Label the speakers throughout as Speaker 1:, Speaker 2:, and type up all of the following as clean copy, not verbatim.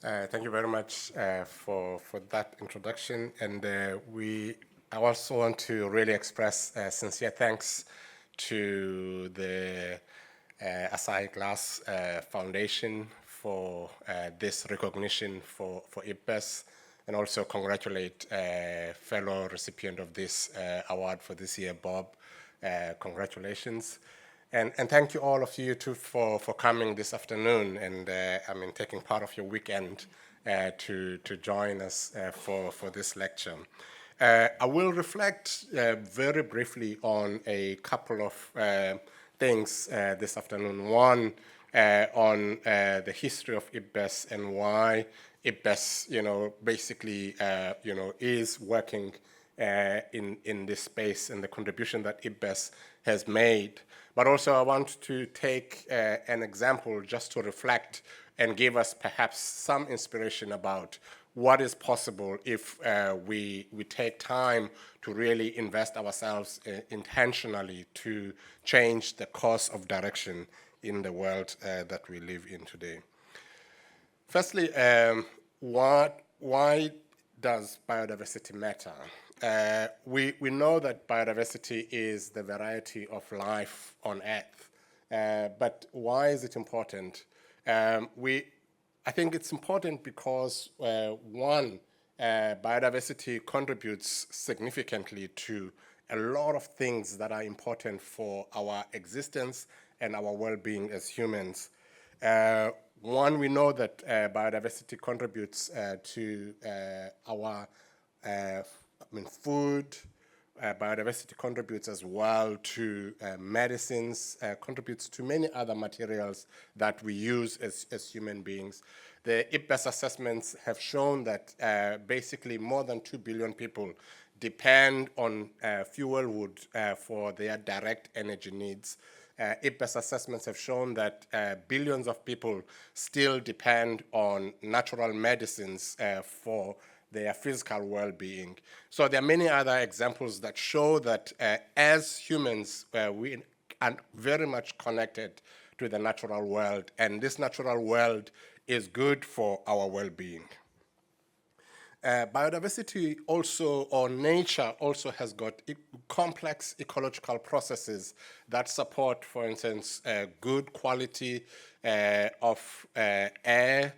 Speaker 1: Thank you very much for that introduction, and I also want to really express sincere thanks to the Asai Glass Foundation for this recognition for IPBES, and also congratulate fellow recipient of this award for this year, Bob. Congratulations. And thank you all of you too for coming this afternoon and taking part of your weekend to join us for this lecture. I will reflect very briefly on a couple of things this afternoon. One, on the history of IPBES and why IPBES, basically, is working in this space and the contribution that IPBES has made. But also I want to take an example just to reflect and give us perhaps some inspiration about what is possible if we take time to really invest ourselves intentionally to change the course of direction in the world that we live in today. Firstly, why does biodiversity matter? We know that biodiversity is the variety of life on Earth, but why is it important? I think it's important because, one, biodiversity contributes significantly to a lot of things that are important for our existence and our well-being as humans. One, we know that biodiversity contributes to our food. Biodiversity contributes as well to medicines, contributes to many other materials that we use as human beings. The IPBES assessments have shown that basically more than 2 billion people depend on fuel wood for their direct energy needs. IPBES assessments have shown that billions of people still depend on natural medicines for their physical well-being. So there are many other examples that show that as humans, we are very much connected to the natural world, and this natural world is good for our well-being. Biodiversity also, or nature also, has got complex ecological processes that support, for instance, good quality of air,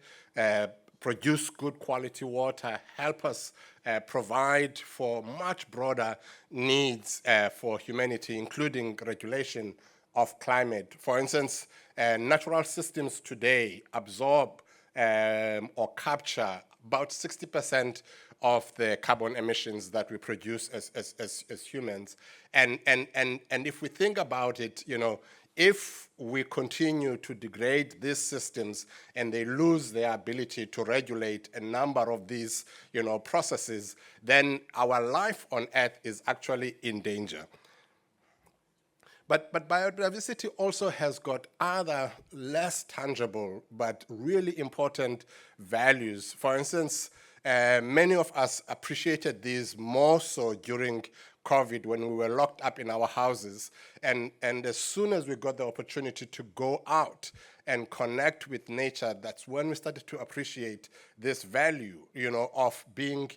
Speaker 1: produce good quality water, help us provide for much broader needs for humanity, including regulation of climate. For instance, natural systems today absorb or capture about 60% of the carbon emissions that we produce as humans. And if we think about it, if we continue to degrade these systems and they lose their ability to regulate a number of these, processes, then our life on Earth is actually in danger. But biodiversity also has got other less tangible but really important values. For instance, many of us appreciated these more so during COVID when we were locked up in our houses. And as soon as we got the opportunity to go out and connect with nature, that's when we started to appreciate this value, of being,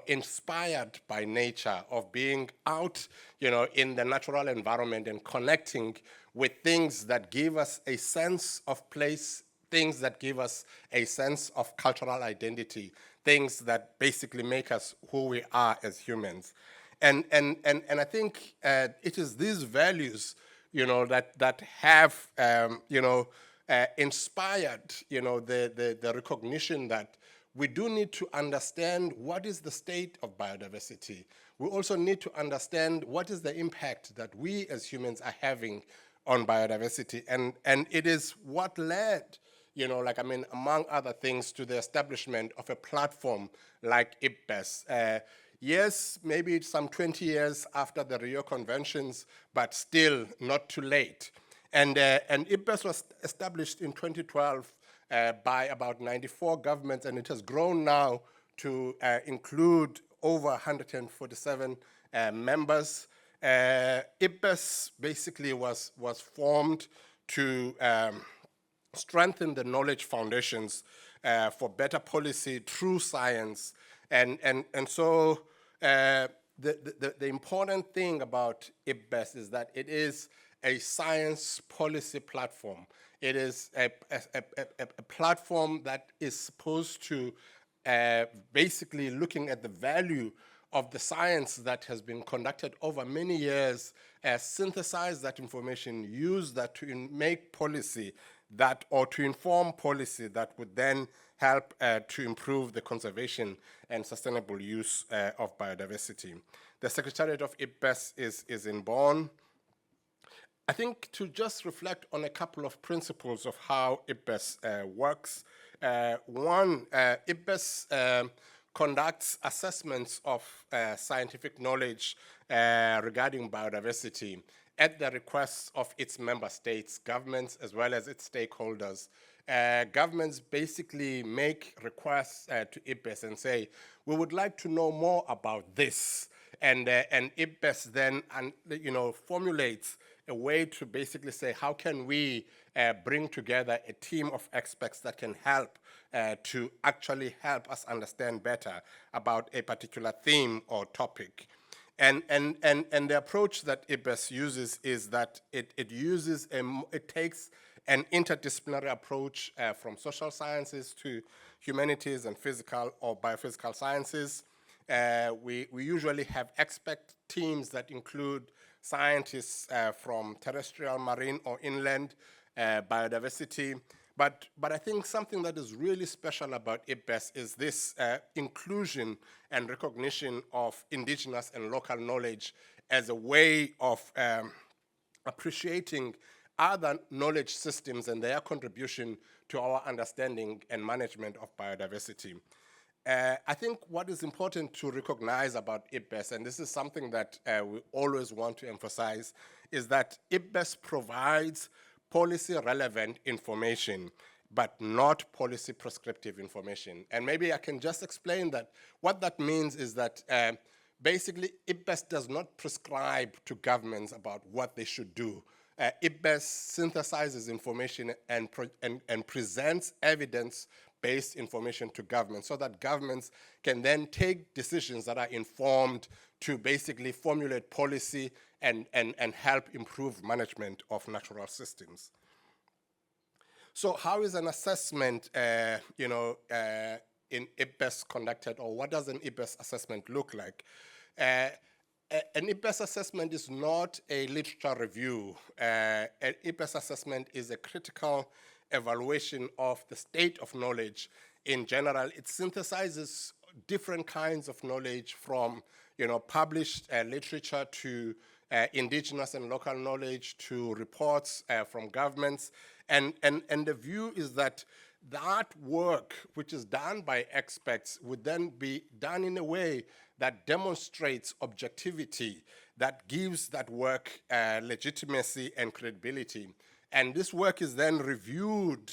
Speaker 1: inspired by nature, of being out, in the natural environment and connecting with things that give us a sense of place, things that give us a sense of cultural identity, things that basically make us who we are as humans. And I think it is these values, that have, inspired, the recognition that we do need to understand what is the state of biodiversity. We also need to understand what is the impact that we as humans are having on biodiversity. And it is what led, among other things, to the establishment of a platform like IPBES. Yes, maybe it's some 20 years after the Rio Conventions, but still not too late. And IPBES was established in 2012 by about 94 governments, and it has grown now to include over 147 members. IPBES basically was formed to strengthen the knowledge foundations for better policy through science. And so the important thing about IPBES is that it is a science policy platform. It is a platform that is supposed to basically looking at the value of the science that has been conducted over many years, synthesize that information, use that to make policy that, or to inform policy that would then help to improve the conservation and sustainable use of biodiversity. The secretariat of IPBES is in Bonn. I think to just reflect on a couple of principles of how IPBES works. One, IPBES conducts assessments of scientific knowledge regarding biodiversity at the request of its member states, governments, as well as its stakeholders. Governments basically make requests to IPBES and say, we would like to know more about this. And IPBES then formulates a way to basically say, how can we bring together a team of experts that can help to actually help us understand better about a particular theme or topic. And the approach that IPBES uses is that it takes an interdisciplinary approach from social sciences to humanities and physical or biophysical sciences. We usually have expert teams that include scientists from terrestrial, marine, or inland biodiversity. But I think something that is really special about IPBES is this inclusion and recognition of indigenous and local knowledge as a way of appreciating other knowledge systems and their contribution to our understanding and management of biodiversity. I think what is important to recognize about IPBES, and this is something that we always want to emphasize, is that IPBES provides policy-relevant information, but not policy-prescriptive information. And maybe I can just explain that. What that means is that basically IPBES does not prescribe to governments about what they should do. IPBES synthesizes information and presents evidence-based information to governments so that governments can then take decisions that are informed to basically formulate policy and help improve management of natural systems. So how is an assessment in IPBES conducted, or what does an IPBES assessment look like? An IPBES assessment is not a literature review. An IPBES assessment is a critical evaluation of the state of knowledge in general. It synthesizes different kinds of knowledge from published literature to indigenous and local knowledge to reports from governments. And the view is that that work, which is done by experts, would then be done in a way that demonstrates objectivity, that gives that work legitimacy and credibility. And this work is then reviewed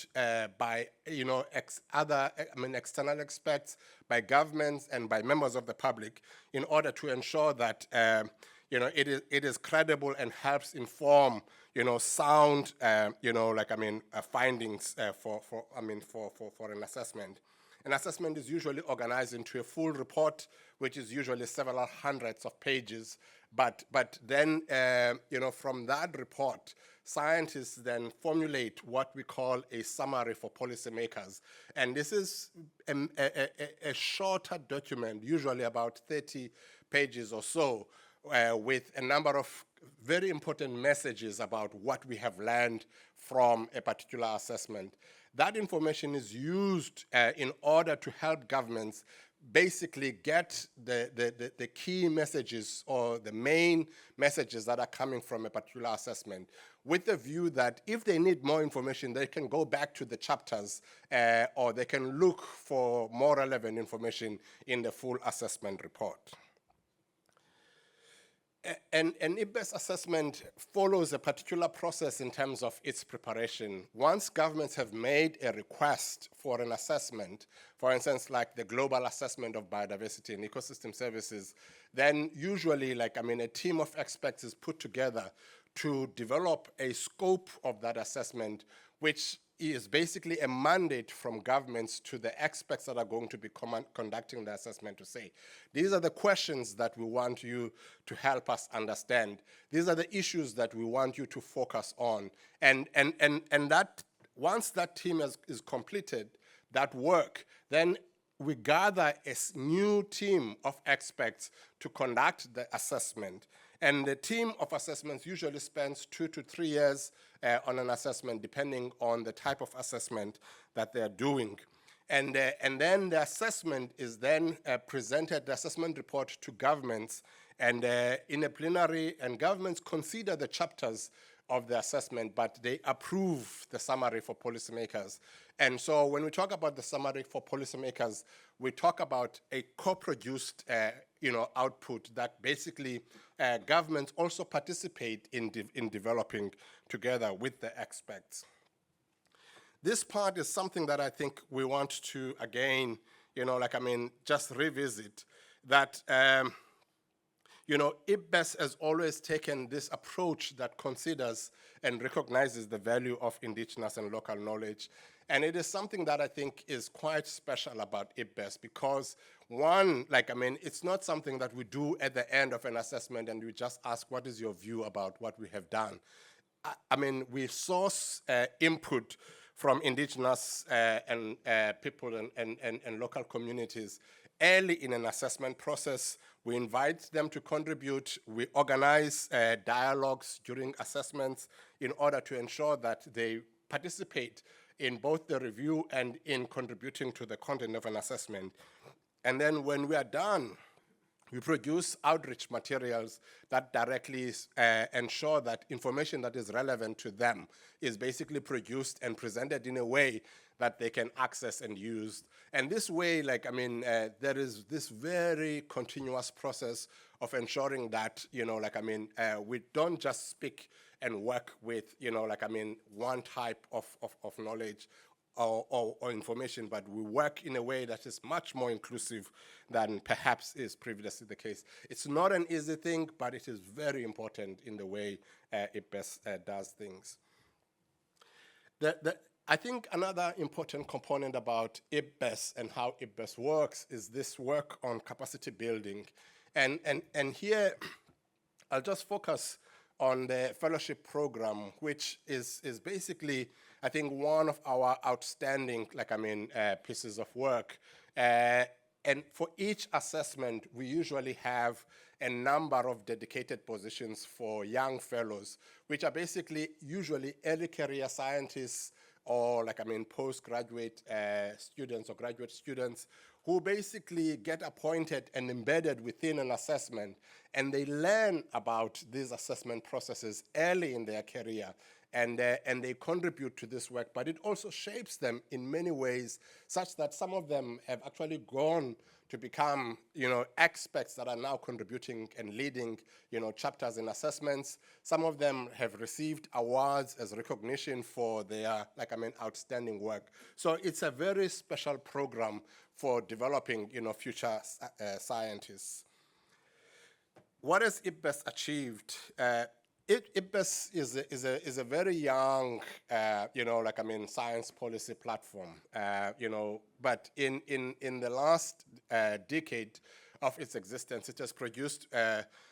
Speaker 1: by external experts, by governments, and by members of the public in order to ensure that it is credible and helps inform sound findings for an assessment. An assessment is usually organized into a full report, which is usually several hundreds of pages. But then from that report, scientists then formulate what we call a summary for policymakers. And this is a shorter document, usually about 30 pages or so, with a number of very important messages about what we have learned from a particular assessment. That information is used in order to help governments basically get the key messages or the main messages that are coming from a particular assessment, with the view that if they need more information, they can go back to the chapters or they can look for more relevant information in the full assessment report. An IPBES assessment follows a particular process in terms of its preparation. Once governments have made a request for an assessment, for instance, like the global assessment of biodiversity and ecosystem services, then usually a team of experts is put together to develop a scope of that assessment, which is basically a mandate from governments to the experts that are going to be conducting the assessment to say, these are the questions that we want you to help us understand. These are the issues that we want you to focus on. And that, once that team is completed, that work, then we gather a new team of experts to conduct the assessment. And the team of assessments usually spends 2 to 3 years on an assessment, depending on the type of assessment that they're doing. And then the assessment is then presented, the assessment report, to governments, and in a plenary, and governments consider the chapters of the assessment, but they approve the summary for policymakers. And so when we talk about the summary for policymakers, we talk about a co-produced output that basically governments also participate in developing together with the experts. This part is something that I think we want to, again, just revisit, that IPBES has always taken this approach that considers and recognizes the value of indigenous and local knowledge. And it is something that I think is quite special about IPBES because, one, it's not something that we do at the end of an assessment and we just ask, what is your view about what we have done? We source input from indigenous and people and local communities early in an assessment process. We invite them to contribute. We organize dialogues during assessments in order to ensure that they participate in both the review and in contributing to the content of an assessment. And then when we are done, we produce outreach materials that directly ensure that information that is relevant to them is basically produced and presented in a way that they can access and use. And this way, there is this very continuous process of ensuring that, we don't just speak and work with, one type of knowledge or information, but we work in a way that is much more inclusive than perhaps is previously the case. It's not an easy thing, but it is very important in the way IPBES does things. I think another important component about IPBES and how IPBES works is this work on capacity building. And here, I'll just focus on the fellowship program, which is basically, I think, one of our outstanding, pieces of work. And for each assessment, we usually have a number of dedicated positions for young fellows, which are basically usually early career scientists or postgraduate students or graduate students who basically get appointed and embedded within an assessment, and they learn about these assessment processes early in their career, and they contribute to this work, but it also shapes them in many ways, such that some of them have actually gone to become, experts that are now contributing and leading, chapters in assessments. Some of them have received awards as recognition for their, outstanding work. So it's a very special program for developing, future scientists. What has IPBES achieved? IPBES is a very young, science policy platform, but in the last decade of its existence, it has produced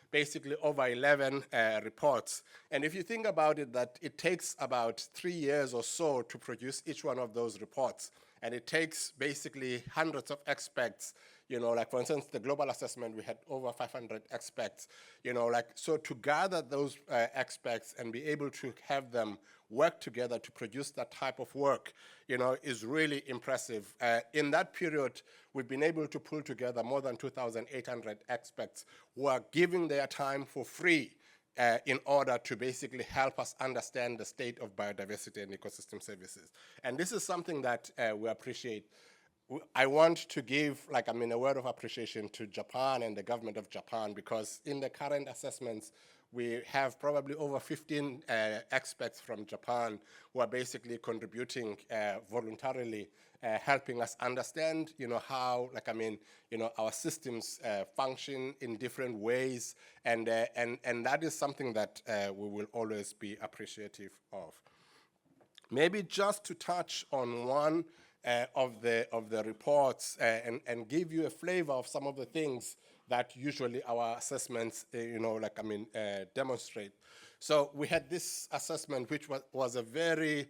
Speaker 1: basically over 11 reports. And if you think about it, that it takes about 3 years or so to produce each one of those reports, and it takes basically hundreds of experts, for instance, the global assessment, we had over 500 experts, so to gather those experts and be able to have them work together to produce that type of work, is really impressive. In that period, we've been able to pull together more than 2,800 experts who are giving their time for free in order to basically help us understand the state of biodiversity and ecosystem services. And this is something that we appreciate. I want to give, a word of appreciation to Japan and the government of Japan, because in the current assessments, we have probably over 15 experts from Japan who are basically contributing voluntarily, helping us understand, how, our systems function in different ways, and that is something that we will always be appreciative of. Maybe just to touch on one of the reports and give you a flavor of some of the things that usually our assessments, demonstrate. So we had this assessment, which was a very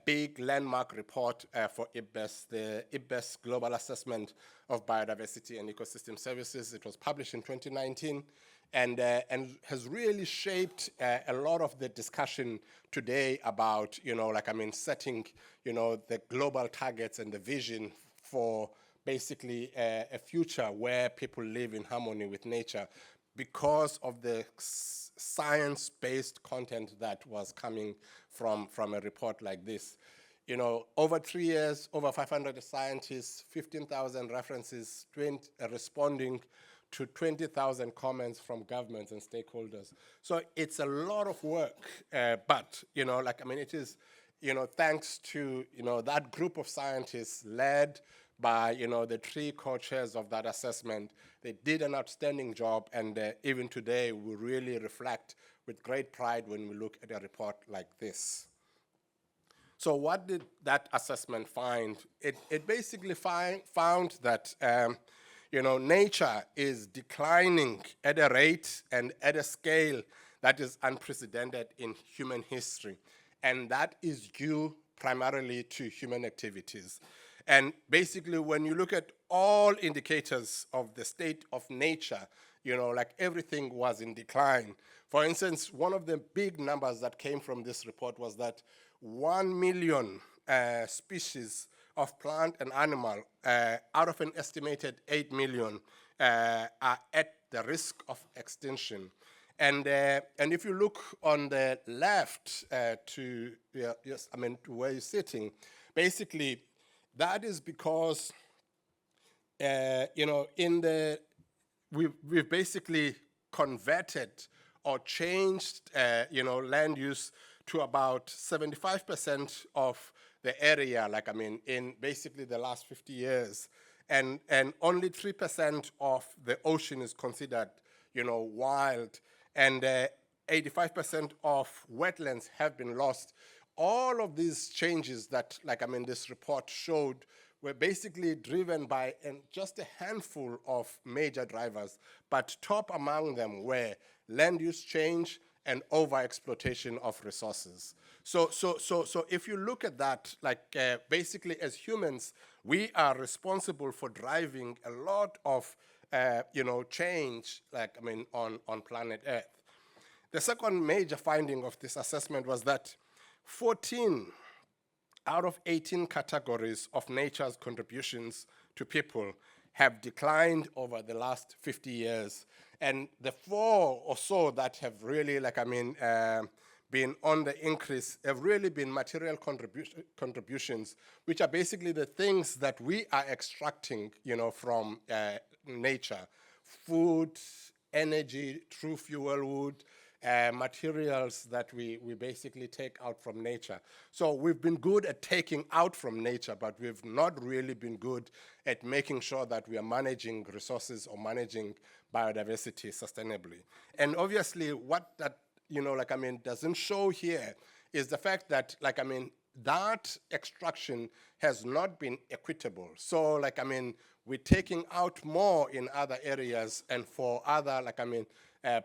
Speaker 1: big landmark report for IPBES, the IPBES Global Assessment of Biodiversity and Ecosystem Services. It was published in 2019 and has really shaped a lot of the discussion today about, setting, the global targets and the vision for basically a future where people live in harmony with nature because of the science-based content that was coming from a report like this. Over 3 years, over 500 scientists, 15,000 references, responding to 20,000 comments from governments and stakeholders. So it's a lot of work, but, it is, thanks to, that group of scientists led by, the 3 co-chairs of that assessment. They did an outstanding job, and even today, we really reflect with great pride when we look at a report like this. So what did that assessment find? It basically found that, nature is declining at a rate and at a scale that is unprecedented in human history. And that is due primarily to human activities. And basically, when you look at all indicators of the state of nature, everything was in decline. For instance, one of the big numbers that came from this report was that 1 million species of plant and animal out of an estimated 8 million are at the risk of extinction. And if you look on the left to where you're sitting, basically that is because we've basically converted or changed land use to about 75% of the area, in basically the last 50 years. And only 3% of the ocean is considered, wild. And 85% of wetlands have been lost. All of these changes that, this report showed were basically driven by just a handful of major drivers, but top among them were land use change and overexploitation of resources. So if you look at that, basically as humans, we are responsible for driving a lot of, change, on planet Earth. The second major finding of this assessment was that 14 out of 18 categories of nature's contributions to people have declined over the last 50 years. And the 4 or so that have really, been on the increase have really been material contributions, which are basically the things that we are extracting, from nature. Food, energy, true fuel wood, materials that we basically take out from nature. So we've been good at taking out from nature, but we've not really been good at making sure that we are managing resources or managing biodiversity sustainably. And obviously what that, doesn't show here is the fact that, that extraction has not been equitable. So, we're taking out more in other areas and for other,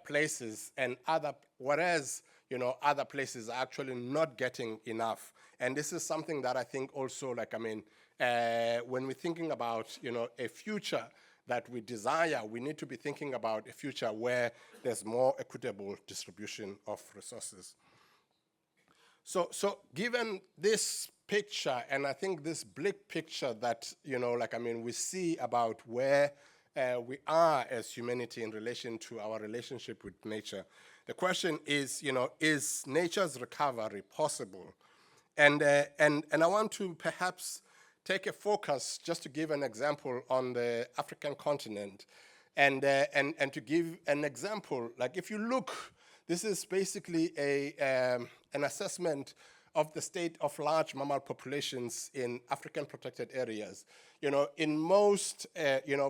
Speaker 1: places and whereas, other places are actually not getting enough. And this is something that I think also, when we're thinking about, a future that we desire, we need to be thinking about a future where there's more equitable distribution of resources. So given this picture, and I think this bleak picture that, we see about where we are as humanity in relation to our relationship with nature, the question is, is nature's recovery possible? And I want to perhaps take a focus just to give an example on the African continent. And to give an example, if you look, this is basically an assessment of the state of large mammal populations in African protected areas, in most,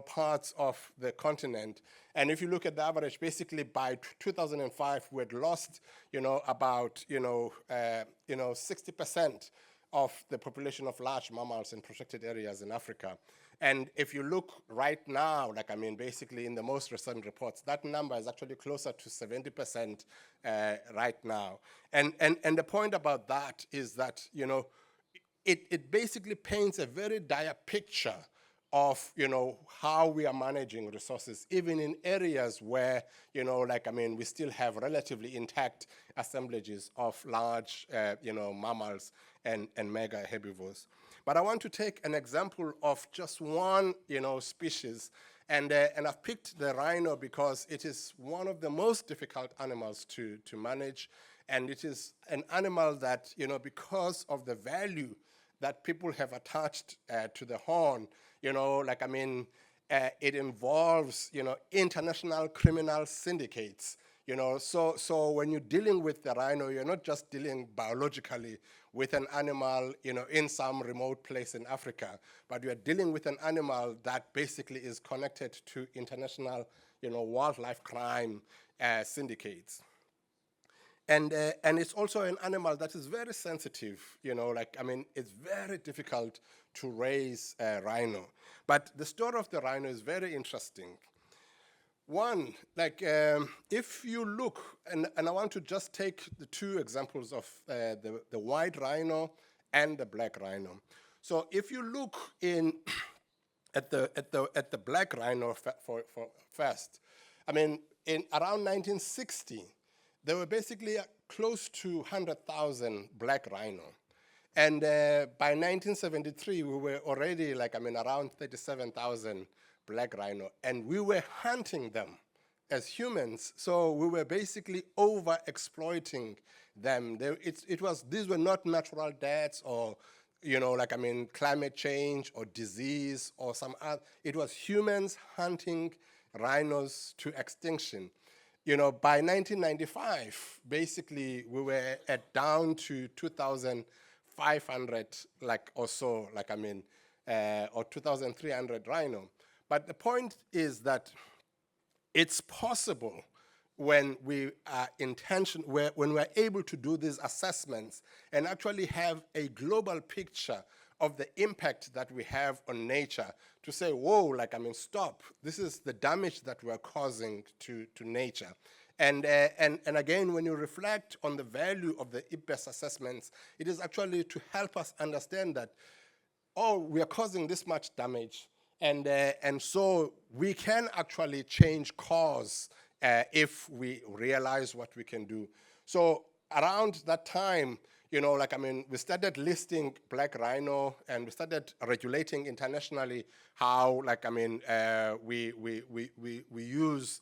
Speaker 1: parts of the continent. And if you look at the average, basically by 2005, we had lost, about, 60% of the population of large mammals in protected areas in Africa. And if you look right now, basically in the most recent reports, that number is actually closer to 70% right now. And the point about that is that, it basically paints a very dire picture of, how we are managing resources, even in areas where, we still have relatively intact assemblages of large, mammals and mega herbivores. But I want to take an example of just one, species, and I've picked the rhino because it is one of the most difficult animals to manage, and it is an animal that, because of the value that people have attached to the horn, it involves, international criminal syndicates. So when you're dealing with the rhino, you're not just dealing biologically with an animal, in some remote place in Africa, but you're dealing with an animal that basically is connected to international, wildlife crime syndicates. And it's also an animal that is very sensitive, it's very difficult to raise a rhino. But the story of the rhino is very interesting. One, if you look, and I want to just take the two examples of the white rhino and the black rhino. So if you look at the black rhino for first, in around 1960, there were basically close to 100,000 black rhino. And by 1973, we were already around 37,000 black rhino, and we were hunting them as humans. So we were basically over-exploiting them. These were not natural deaths or, climate change or disease or some other. It was humans hunting rhinos to extinction. By 1995, basically, we were down to 2,500, or 2,300 rhino. But the point is that it's possible when we are when we're able to do these assessments and actually have a global picture of the impact that we have on nature, to say, whoa, stop. This is the damage that we're causing to nature. And again, when you reflect on the value of the IPBES assessments, it is actually to help us understand that, we are causing this much damage, and so we can actually change course if we realize what we can do. So around that time, we started listing black rhino, and we started regulating internationally how, we use,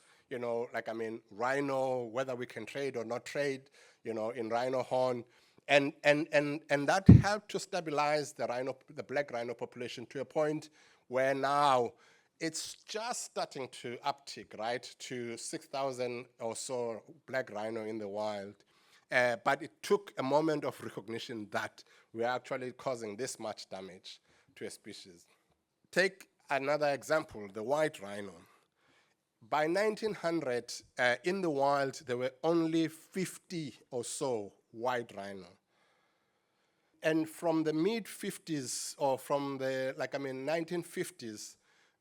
Speaker 1: rhino, whether we can trade or not trade, in rhino horn. And that helped to stabilize the black rhino population to a point where now it's just starting to uptick, right, to 6,000 or so black rhino in the wild. But it took a moment of recognition that we are actually causing this much damage to a species. Take another example, the white rhino. By 1900, in the wild, there were only 50 or so white rhino. And from the mid-50s, or from the 1950s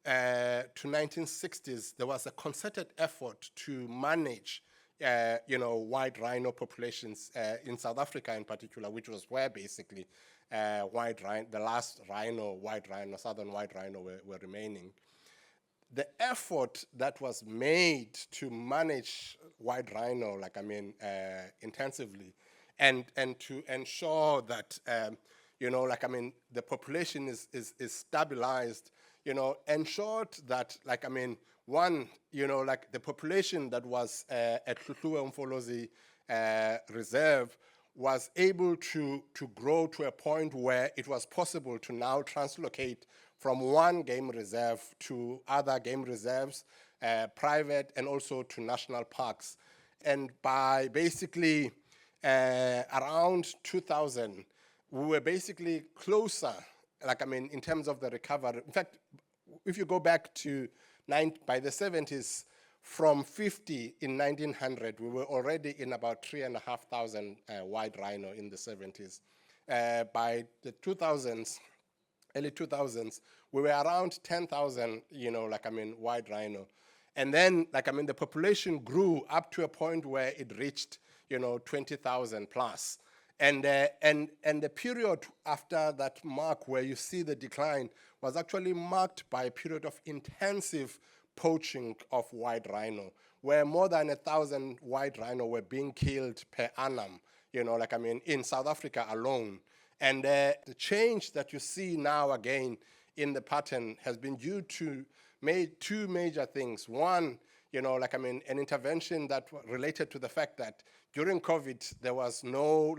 Speaker 1: to 1960s, there was a concerted effort to manage white rhino populations in South Africa in particular, which was where basically the last white rhino, southern white rhino were remaining. The effort that was made to manage white rhino, intensively, and to ensure that, the population is stabilized, ensured that, one, the population that was at Luthando Reserve was able to grow to a point where it was possible to now translocate from one game reserve to other game reserves, private, and also to national parks. And by basically around 2000, we were basically closer, in terms of the recovery. In fact, if you go back to by the 70s, from 50 in 1900, we were already in about 3,500 white rhino in the 70s. By the 2000s, early 2000s, we were around 10,000, white rhino. And then, the population grew up to a point where it reached, 20,000 plus. And the period after that mark where you see the decline was actually marked by a period of intensive poaching of white rhino, where more than 1,000 white rhino were being killed per annum, in South Africa alone. And the change that you see now again in the pattern has been due to two major things. One, an intervention that related to the fact that during COVID, there was no,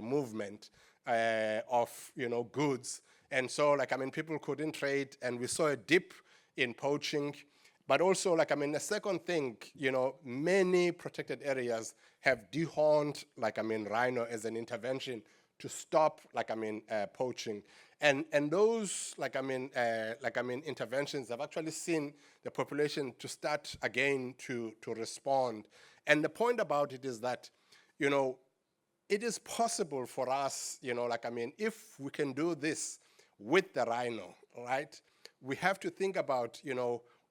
Speaker 1: movement of, goods. And so, people couldn't trade, and we saw a dip in poaching. But also, the second thing, many protected areas have dehorned, rhino as an intervention to stop, poaching. And those, interventions have actually seen the population to start again to respond. And the point about it is that, it is possible for us, if we can do this with the rhino, right? We have to think about,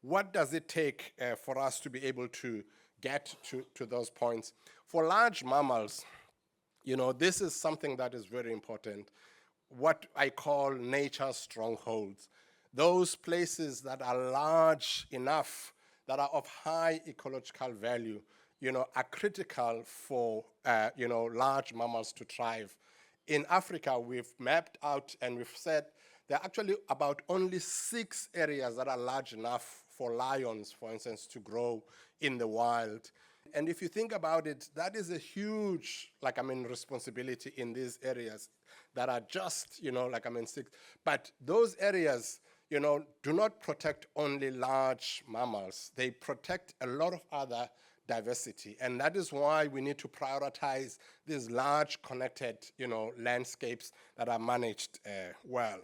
Speaker 1: what does it take for us to be able to get to those points. For large mammals, this is something that is very important. What I call nature strongholds. Those places that are large enough, that are of high ecological value, are critical for, large mammals to thrive. In Africa, we've mapped out and we've said there are actually about only 6 areas that are large enough for lions, for instance, to grow in the wild. And if you think about it, that is a huge, responsibility in these areas that are just, 6. But those areas, do not protect only large mammals. They protect a lot of other diversity. And that is why we need to prioritize these large connected, landscapes that are managed well.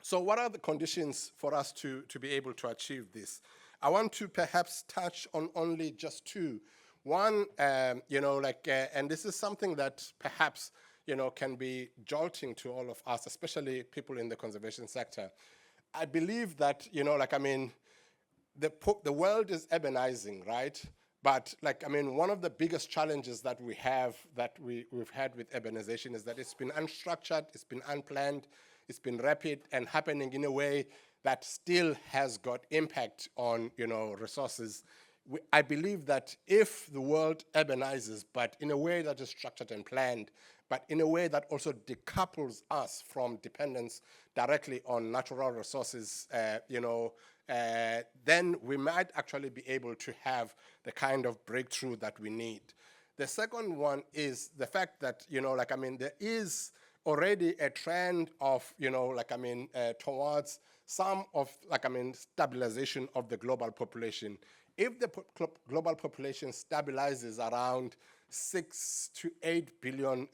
Speaker 1: So what are the conditions for us to be able to achieve this? I want to perhaps touch on only just 2. One, and this is something that perhaps, can be jolting to all of us, especially people in the conservation sector. I believe that, the world is urbanizing, right? But one of the biggest challenges that we have, that we've had with urbanization is that it's been unstructured, it's been unplanned, it's been rapid and happening in a way that still has got impact on, resources. I believe that if the world urbanizes, but in a way that is structured and planned, but in a way that also decouples us from dependence directly on natural resources, then we might actually be able to have the kind of breakthrough that we need. The second one is the fact that, there is already a trend of, towards some of, stabilization of the global population. If the global population stabilizes around 6 to 8 billion,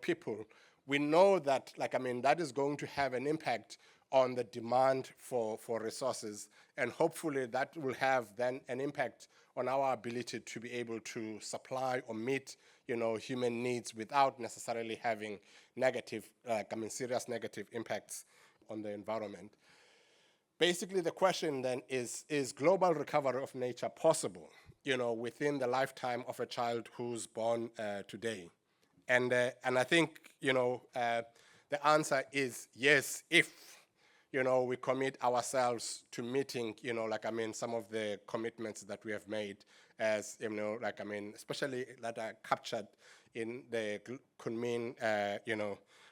Speaker 1: people, we know that, that is going to have an impact on the demand for resources, and hopefully that will have then an impact on our ability to be able to supply or meet, human needs without necessarily having negative, serious negative impacts on the environment. Basically, the question then is global recovery of nature possible, within the lifetime of a child who's born today? And I think, the answer is yes, if, we commit ourselves to meeting, some of the commitments that we have made as, especially that are captured in the Kunming,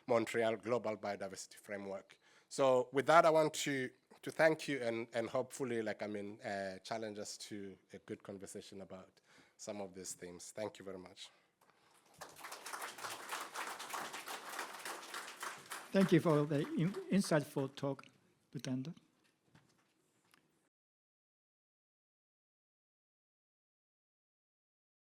Speaker 1: Montreal Global Biodiversity Framework. So with that, I want to thank you and hopefully, challenge us to a good conversation about some of these themes. Thank you very much.
Speaker 2: Thank you for the insightful talk, Luthando.